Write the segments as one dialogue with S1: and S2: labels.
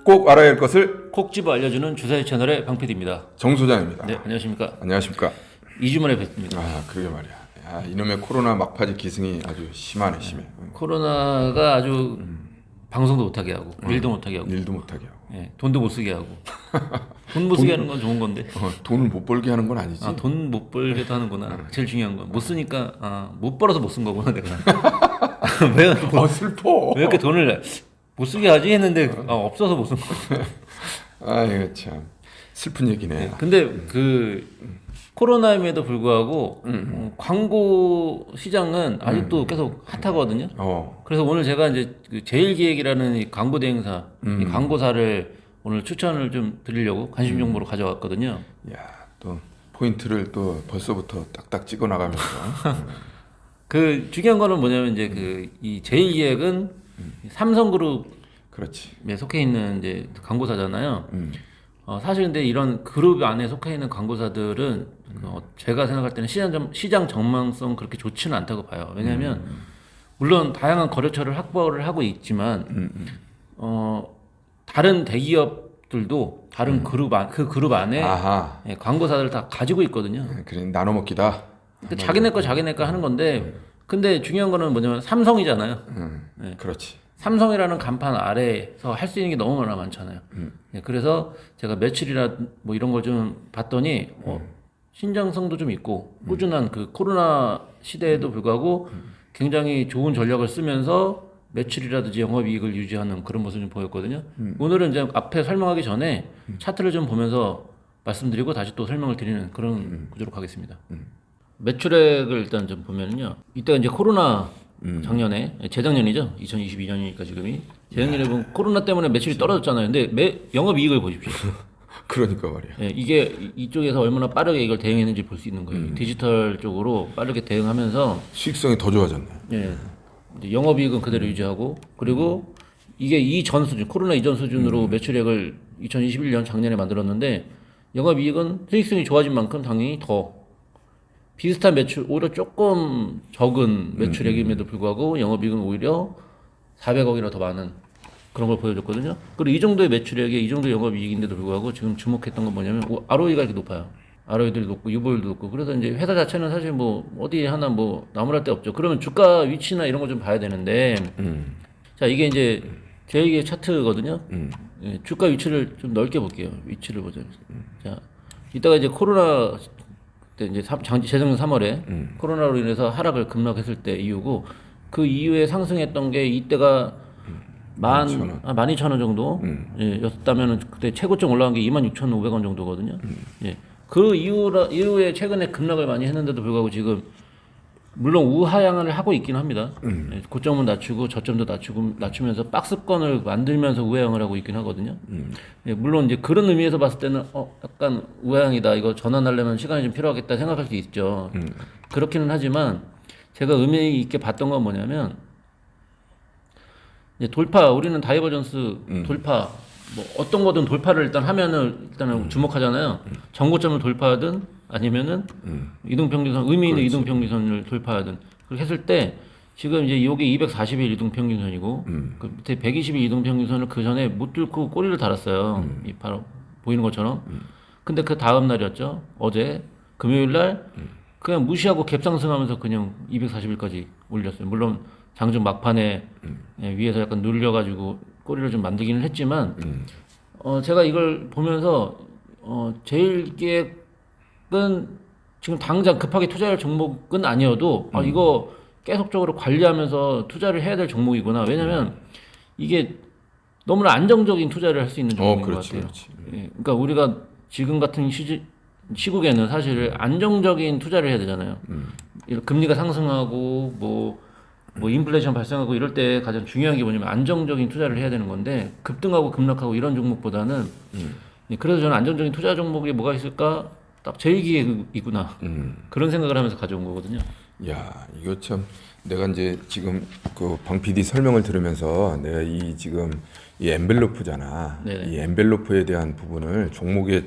S1: 꼭 알아야 할 것을
S2: 콕 집어 알려주는 주사위 채널의 방 PD입니다.
S1: 정 소장입니다.
S2: 네, 안녕하십니까.
S1: 안녕하십니까.
S2: 2주 만에 뵙습니다.
S1: 아, 그러게 말이야. 야, 이놈의 코로나 막바지 기승이 아주 심하네, 심해.
S2: 코로나가 아주 방송도 못하게 하고 일도 못하게 하고
S1: 일도 못하게 하고.
S2: 예, 돈도 못 쓰게 하고 돈 못 쓰게 하는 건 좋은 건데
S1: 돈을 못 벌게 하는 건 아니지.
S2: 돈 못 벌게도 하는구나. 제일 중요한 건 못 쓰니까 못 벌어서 못 쓴 거구나 내가. 왜
S1: 슬퍼.
S2: 이렇게 돈을 못 쓰게 하지 했는데 없어서 못 쓴 거.
S1: 아이고 참 슬픈 얘기네.
S2: 근데 그 코로나임에도 불구하고 광고 시장은 아직도 계속 핫하거든요. 그래서 오늘 제가 이제 그 제일기획이라는 이 광고 대행사, 이 광고사를 오늘 추천을 좀 드리려고 관심 정보로 가져왔거든요.
S1: 야, 또 포인트를 또 벌써부터 딱딱 찍어 나가면서.
S2: 그 중요한 거는 뭐냐면 이제 그 이 제일기획은 삼성그룹에
S1: 그렇지.
S2: 속해 있는 이제 광고사잖아요. 사실 근데 이런 그룹 안에 속해 있는 광고사들은 제가 생각할 때는 시장 전망성 그렇게 좋지는 않다고 봐요. 왜냐하면 물론 다양한 거래처를 확보를 하고 있지만 다른 대기업들도 다른 그 그룹 안에 예, 광고사들을 다 가지고 있거든요.
S1: 그래 나눠 먹기다.
S2: 근데 자기네 거 하는 건데 근데 중요한 거는 뭐냐면 삼성이잖아요. 예.
S1: 그렇지.
S2: 삼성이라는 간판 아래에서 할 수 있는 게 너무나 많잖아요. 예, 그래서 제가 매출이나 뭐 이런 걸 좀 봤더니 신장성도 좀 있고 꾸준한 그 코로나 시대에도 불구하고 굉장히 좋은 전략을 쓰면서 매출이라든지 영업이익을 유지하는 그런 모습을 좀 보였거든요. 오늘은 이제 앞에 설명하기 전에 차트를 좀 보면서 말씀드리고 다시 또 설명을 드리는 그런 구조로 가겠습니다. 매출액을 일단 좀 보면은요. 이때가 이제 코로나 작년에 재작년이죠. 2022년이니까 지금이 재작년에 보면 코로나 때문에 매출이 떨어졌잖아요. 근데 영업이익을 보십시오.
S1: 그러니까 말이야.
S2: 예, 이게 이쪽에서 얼마나 빠르게 이걸 대응했는지 볼 수 있는 거예요. 디지털 쪽으로 빠르게 대응하면서
S1: 수익성이 더 좋아졌네.
S2: 예, 이제 영업이익은 그대로 유지하고 그리고 이게 이전 수준 코로나 이전 수준으로 매출액을 2021년 작년에 만들었는데 영업이익은 수익성이 좋아진 만큼 당연히 더 비슷한 매출 오히려 조금 적은 매출액임에도 불구하고 영업이익은 오히려 400억이나 더 많은 그런 걸 보여줬거든요. 그리고 이 정도의 매출액에 이 정도의 영업이익인데도 불구하고 지금 주목했던 건 뭐냐면 ROE가 이렇게 높아요. ROE도 높고 유보율도 높고 그래서 이제 회사 자체는 사실 뭐 어디 하나 뭐 나무랄 데 없죠. 그러면 주가 위치나 이런 걸 좀 봐야 되는데 자 이게 이제 제2의 차트거든요. 예, 주가 위치를 좀 넓게 볼게요. 위치를 보자. 자 이따가 이제 코로나 때 이제 재작년 3월에 코로나로 인해서 하락을 급락했을 때 이유고 그 이후에 상승했던 게 이때가 12,000원 정도 예, 였다면은 그때 최고점 올라간 게 26,500원 정도거든요. 예. 그 이후에 최근에 급락을 많이 했는데도 불구하고 지금 물론 우하향을 하고 있긴 합니다. 예, 고점은 낮추고 저점도 낮추면서 박스권을 만들면서 우하향을 하고 있긴 하거든요. 예, 물론 이제 그런 의미에서 봤을 때는 약간 우하향이다. 이거 전환하려면 시간이 좀 필요하겠다 생각할 수 있죠. 그렇기는 하지만 제가 의미 있게 봤던 건 뭐냐면 이제 우리는 다이버전스 돌파 뭐 어떤 거든 돌파를 일단 하면은 일단은 주목하잖아요. 정고점을 돌파하든 아니면은 이동평균선 의미 있는 이동평균선을 돌파하든 그렇게 했을 때 지금 이제 이게 240일 이동평균선이고 그 밑에 120일 이동평균선을 그 전에 못 뚫고 꼬리를 달았어요. 이 바로 보이는 것처럼. 근데 그 다음 날이었죠. 어제 금요일 날 그냥 무시하고 갭상승하면서 그냥 240일까지 올렸어요. 물론 장중 막판에 위에서 약간 눌려가지고 꼬리를 좀 만들기는 했지만 제가 이걸 보면서 제일기획은 지금 당장 급하게 투자할 종목은 아니어도 이거 계속적으로 관리하면서 투자를 해야 될 종목이구나. 왜냐면 이게 너무나 안정적인 투자를 할 수 있는 종목인 것 같아요. 예, 그러니까 우리가 지금 같은 시국에는 사실 안정적인 투자를 해야 되잖아요. 금리가 상승하고 뭐 인플레이션 발생하고 이럴 때 가장 중요한 게 뭐냐면 안정적인 투자를 해야 되는 건데 급등하고 급락하고 이런 종목보다는 그래서 저는 안정적인 투자 종목이 뭐가 있을까 딱 제일기획이구나 그런 생각을 하면서 가져온 거거든요.
S1: 야 이거 참 내가 이제 지금 그 방 PD 설명을 들으면서 내가 지금 이 엔벨로프잖아.
S2: 네네.
S1: 이 엔벨로프에 대한 부분을 종목에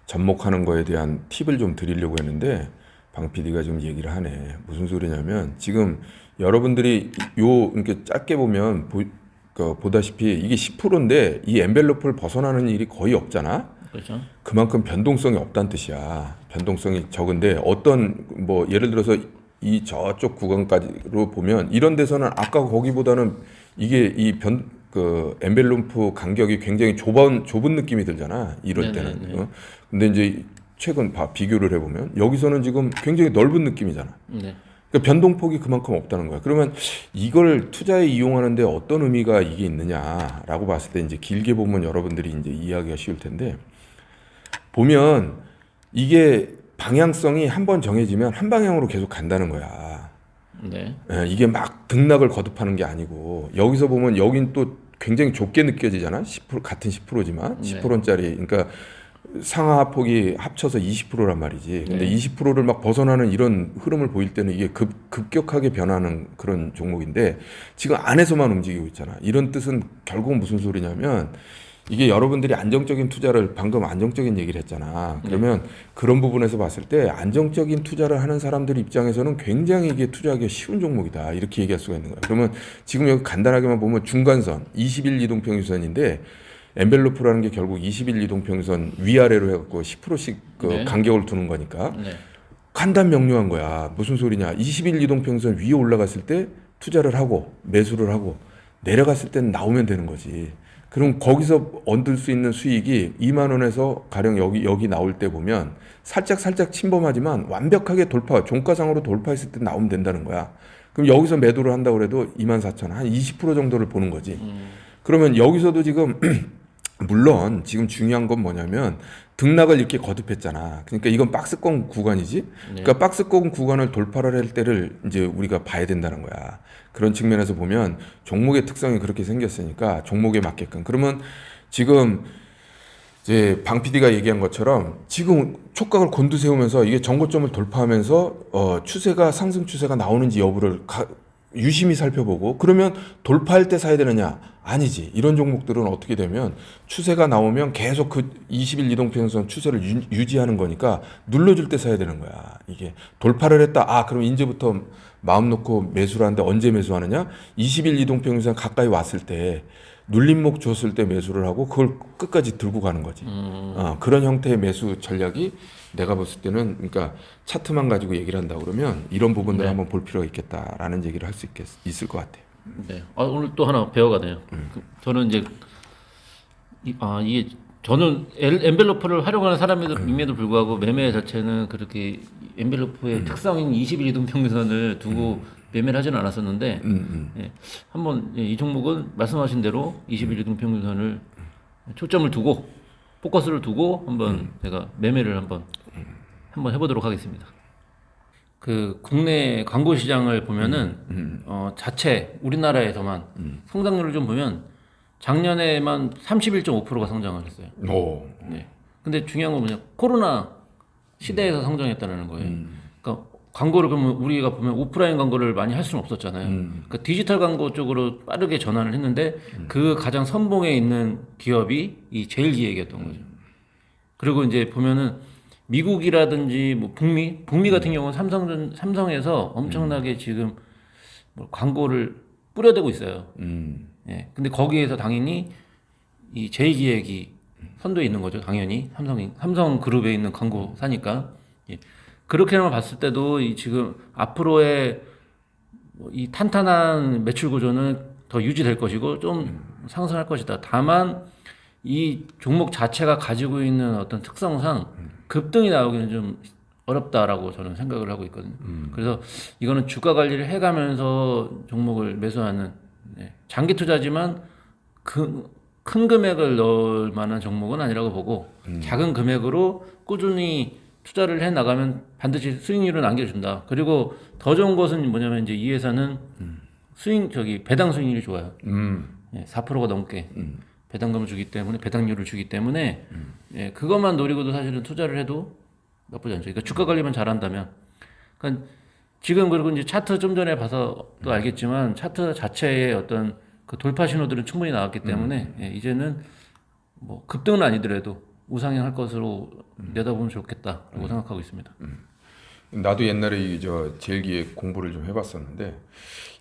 S1: 접목하는 거에 대한 팁을 좀 드리려고 했는데 방 PD가 지금 얘기를 하네. 무슨 소리냐면 지금 여러분들이 이렇게 짧게 보면 보다시피 이게 10%인데 이 엔벨로프를 벗어나는 일이 거의 없잖아.
S2: 그렇죠.
S1: 그만큼 변동성이 없다는 뜻이야. 변동성이 적은데 어떤 뭐 예를 들어서 이 저쪽 구간까지로 보면 이런 데서는 아까 거기보다는 이게 그 엔벨로프 간격이 굉장히 좁은 느낌이 들잖아. 이럴 때는.
S2: 네네네.
S1: 근데 이제 최근 비교를 해보면 여기서는 지금 굉장히 넓은 느낌이잖아.
S2: 네.
S1: 그러니까 변동폭이 그만큼 없다는 거야. 그러면 이걸 투자에 이용하는데 어떤 의미가 이게 있느냐라고 봤을 때 이제 길게 보면 여러분들이 이제 이해하기가 쉬울 텐데 보면 이게 방향성이 한번 정해지면 한 방향으로 계속 간다는 거야.
S2: 네.
S1: 예, 이게 막 등락을 거듭하는 게 아니고 여기서 보면 여긴 또 굉장히 좁게 느껴지잖아. 10% 같은 10%지만
S2: 네.
S1: 10%짜리 그러니까 상하 폭이 합쳐서 20%란 말이지. 근데
S2: 네.
S1: 20%를 막 벗어나는 이런 흐름을 보일 때는 이게 급격하게 변하는 그런 종목인데 지금 안에서만 움직이고 있잖아. 이런 뜻은 결국 무슨 소리냐면 이게 여러분들이 안정적인 투자를 방금 안정적인 얘기를 했잖아. 그러면 그런 부분에서 봤을 때 안정적인 투자를 하는 사람들 입장에서는 굉장히 이게 투자하기 쉬운 종목이다. 이렇게 얘기할 수가 있는 거야. 그러면 지금 여기 간단하게만 보면 중간선 20일 이동평균선인데 엔벨로프라는 게 결국 20일 이동평균선 위아래로 해갖고 10%씩 그
S2: 네.
S1: 간격을 두는 거니까
S2: 네.
S1: 간단 명료한 거야. 무슨 소리냐? 20일 이동평균선 위에 올라갔을 때 투자를 하고 매수를 하고 내려갔을 때는 나오면 되는 거지. 그럼 거기서 얻을 수 있는 수익이 2만 원에서 가령 여기 나올 때 보면 살짝 침범하지만 완벽하게 종가상으로 돌파했을 때 나오면 된다는 거야. 그럼 여기서 매도를 한다고 해도 24,000원 한 20% 정도를 보는 거지. 그러면 여기서도 지금 물론 지금 중요한 건 뭐냐면 등락을 이렇게 거듭했잖아. 그러니까 이건 박스권 구간이지. 그러니까 박스권 구간을 돌파를 할 때를 이제 우리가 봐야 된다는 거야. 그런 측면에서 보면 종목의 특성이 그렇게 생겼으니까 종목에 맞게끔. 그러면 지금 이제 방 PD가 얘기한 것처럼 지금 촉각을 곤두세우면서 이게 전고점을 돌파하면서 추세가 상승 추세가 나오는지 여부를 유심히 살펴보고 그러면 돌파할 때 사야 되느냐? 아니지. 이런 종목들은 어떻게 되면 추세가 나오면 계속 그 20일 이동평균선 추세를 유지하는 거니까 눌러줄 때 사야 되는 거야. 이게 돌파를 했다. 아, 그럼 이제부터 마음 놓고 매수를 하는데 언제 매수하느냐? 20일 이동평균선 가까이 왔을 때 눌림목 줬을 때 매수를 하고 그걸 끝까지 들고 가는 거지. 그런 형태의 매수 전략이 내가 봤을 때는 그러니까 차트만 가지고 얘기를 한다 그러면 이런 부분들을 한번 볼 필요가 있겠다라는 얘기를 할 수 있을 것 같아요.
S2: 네. 오늘 또 하나 배워가네요. 저는 이제 이게 저는 엔벨로프를 활용하는 사람임에도 불구하고 매매 자체는 그렇게 엔벨로프의 특성인 21 이동평균선을 두고 매매를 하지는 않았었는데 예, 한번 이 종목은 말씀하신 대로 21 이동평균선을 초점을 두고 포커스를 두고 한번 제가 매매를 한번 해보도록 하겠습니다. 그 국내 광고 시장을 보면은 자체 우리나라에서만 성장률을 좀 보면 작년에만 31.5%가 성장을 했어요.
S1: 오.
S2: 네. 근데 중요한 건 뭐냐? 코로나 시대에서 성장했다는 거예요. 그러니까 광고를 그러면 우리가 보면 오프라인 광고를 많이 할 수는 없었잖아요. 그러니까 디지털 광고 쪽으로 빠르게 전환을 했는데 그 가장 선봉에 있는 기업이 이 제일기획이었던 거죠. 그리고 이제 보면은 미국이라든지 뭐 북미 같은 경우는 삼성에서 엄청나게 지금 뭐 광고를 뿌려대고 있어요. 예. 근데 거기에서 당연히 이 제일기획이 선도에 있는 거죠. 당연히 삼성그룹에 있는 광고사니까. 예. 그렇게만 봤을 때도 이 지금 앞으로의 이 탄탄한 매출 구조는 더 유지될 것이고 좀 상승할 것이다. 다만 이 종목 자체가 가지고 있는 어떤 특성상 급등이 나오기는 좀 어렵다라고 저는 생각을 하고 있거든요. 그래서 이거는 주가 관리를 해가면서 종목을 매수하는 장기 투자지만 큰 금액을 넣을 만한 종목은 아니라고 보고 작은 금액으로 꾸준히 투자를 해 나가면 반드시 수익률은 안겨준다. 그리고 더 좋은 것은 뭐냐면 이제 이 회사는 배당 수익률이 좋아요. 4%가 넘게 배당금을 주기 때문에 배당률을 주기 때문에 예, 그것만 노리고도 사실은 투자를 해도 나쁘지 않죠. 그러니까 주가 관리만 잘한다면. 그러니까 지금 그리고 이제 차트 좀 전에 봐서 또 알겠지만 차트 자체의 어떤 그 돌파 신호들은 충분히 나왔기 때문에 예, 이제는 뭐 급등은 아니더라도 우상향할 것으로 내다보면 좋겠다라고 생각하고 있습니다.
S1: 나도 옛날에 제일기획 공부를 좀 해봤었는데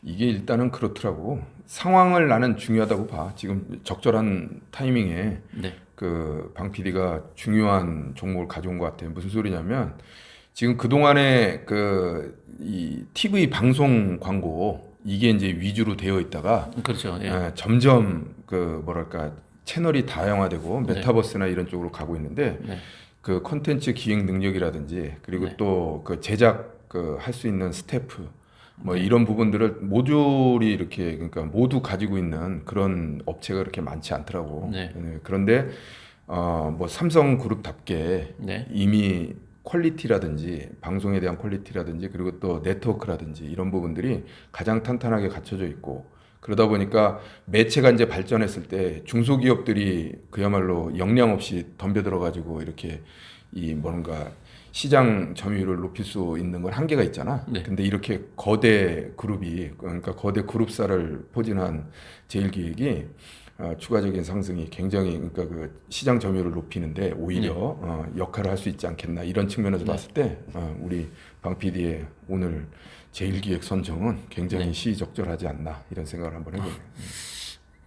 S1: 이게 일단은 그렇더라고. 상황을 나는 중요하다고 봐. 지금 적절한 타이밍에
S2: 네.
S1: 그 방 PD가 중요한 종목을 가져온 것 같아요. 무슨 소리냐면 지금 그동안에 이 TV 방송 광고 이게 이제 위주로 되어 있다가
S2: 그렇죠. 예.
S1: 점점 뭐랄까 채널이 다양화되고
S2: 네.
S1: 메타버스나 이런 쪽으로 가고 있는데
S2: 네.
S1: 그 콘텐츠 기획 능력이라든지 그리고
S2: 네.
S1: 또 그 제작 할 수 있는 스태프 뭐
S2: 네.
S1: 이런 부분들을 모듈이 이렇게 그러니까 모두 가지고 있는 그런 업체가 그렇게 많지 않더라고.
S2: 네.
S1: 그런데 뭐 삼성그룹답게
S2: 네.
S1: 이미 퀄리티라든지 방송에 대한 퀄리티라든지 그리고 또 네트워크라든지 이런 부분들이 가장 탄탄하게 갖춰져 있고 그러다 보니까 매체가 이제 발전했을 때 중소기업들이 그야말로 역량 없이 덤벼들어 가지고 이렇게 이 뭔가 시장 점유율을 높일 수 있는 건 한계가 있잖아.
S2: 네.
S1: 근데 이렇게 거대 그룹이 그러니까 거대 그룹사를 포진한 제일기획이 추가적인 상승이 굉장히 그러니까 그 시장 점유율을 높이는데 오히려 역할을 할 수 있지 않겠나 이런 측면에서
S2: 네.
S1: 봤을 때 우리 방 PD의 오늘 제일기획 선정은 굉장히
S2: 네.
S1: 시의적절하지 않나 이런 생각을 한번 해보네요.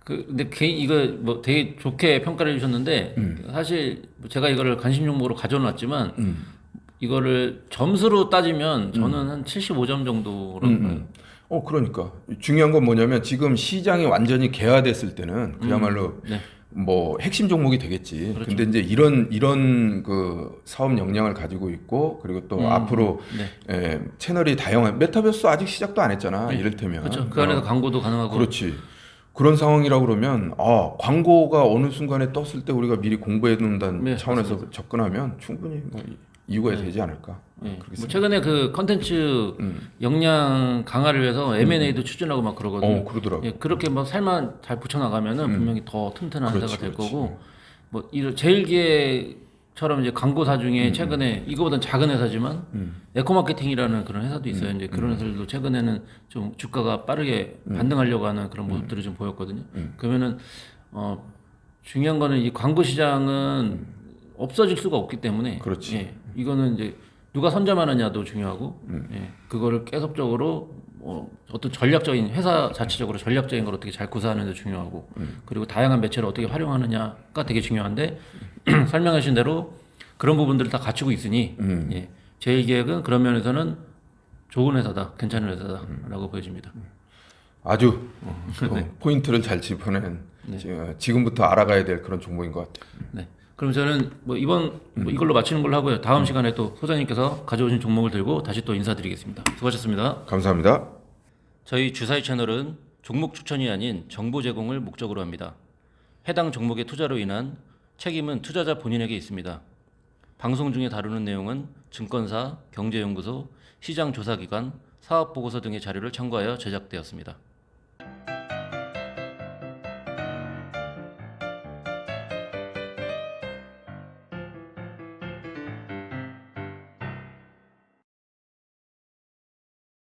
S2: 근데 이거 뭐 되게 좋게 평가를 해주셨는데 사실 제가 이거를 관심 종목으로 가져놨지만 이거를 점수로 따지면 저는 한 75점 정도로 봐요.
S1: 그러니까 중요한 건 뭐냐면 지금 시장이 완전히 개화됐을 때는 그야말로
S2: 네.
S1: 뭐 핵심 종목이 되겠지.
S2: 그렇죠.
S1: 근데 이제 이런 그 사업 역량을 가지고 있고 그리고 또 앞으로
S2: 네.
S1: 채널이 다양한 메타버스 아직 시작도 안 했잖아.
S2: 네.
S1: 이를테면.
S2: 그렇죠. 그 안에서 광고도 가능하고.
S1: 그렇지. 그런 상황이라고 그러면 광고가 어느 순간에 떴을 때 우리가 미리 공부해 놓는다는
S2: 네,
S1: 차원에서 접근하면 충분히 뭐 이유가 되지 않을까.
S2: 네.
S1: 그렇게
S2: 뭐 최근에 그 컨텐츠 역량 강화를 위해서 M&A도 추진하고 막 그러거든요.
S1: 그러더라고.
S2: 예, 그렇게 뭐 살만 잘 붙여나가면은 분명히 더 튼튼한
S1: 그렇지,
S2: 데가 될
S1: 그렇지.
S2: 거고 뭐 이런 제일기획처럼 이제 광고사 중에 최근에 이거보다는 작은 회사지만 에코마케팅이라는 그런 회사도 있어요. 이제 그런 회사들도 최근에는 좀 주가가 빠르게 반등하려고 하는 그런 모습들을 좀 보였거든요. 그러면은 중요한 거는 이 광고 시장은 없어질 수가 없기 때문에
S1: 그렇지.
S2: 예, 이거는 이제 누가 선점하느냐도 중요하고 예, 그거를 계속적으로 어떤 전략적인 회사 자체적으로 전략적인 걸 어떻게 잘 구사하는 데 중요하고 그리고 다양한 매체를 어떻게 활용하느냐가 되게 중요한데 설명해 주신 대로 그런 부분들을 다 갖추고 있으니 예, 제일기획은 그런 면에서는 좋은 회사다, 괜찮은 회사다라고 보여집니다.
S1: 아주 포인트를 잘 짚어낸 지금부터 알아가야 될 그런 종목인 것 같아요.
S2: 네. 그럼 저는 뭐 이번 뭐 이걸로 마치는 걸로 하고요. 다음 시간에 또 소장님께서 가져오신 종목을 들고 다시 또 인사드리겠습니다. 수고하셨습니다.
S1: 감사합니다.
S2: 저희 주사위 채널은 종목 추천이 아닌 정보 제공을 목적으로 합니다. 해당 종목의 투자로 인한 책임은 투자자 본인에게 있습니다. 방송 중에 다루는 내용은 증권사, 경제연구소, 시장조사기관, 사업보고서 등의 자료를 참고하여 제작되었습니다.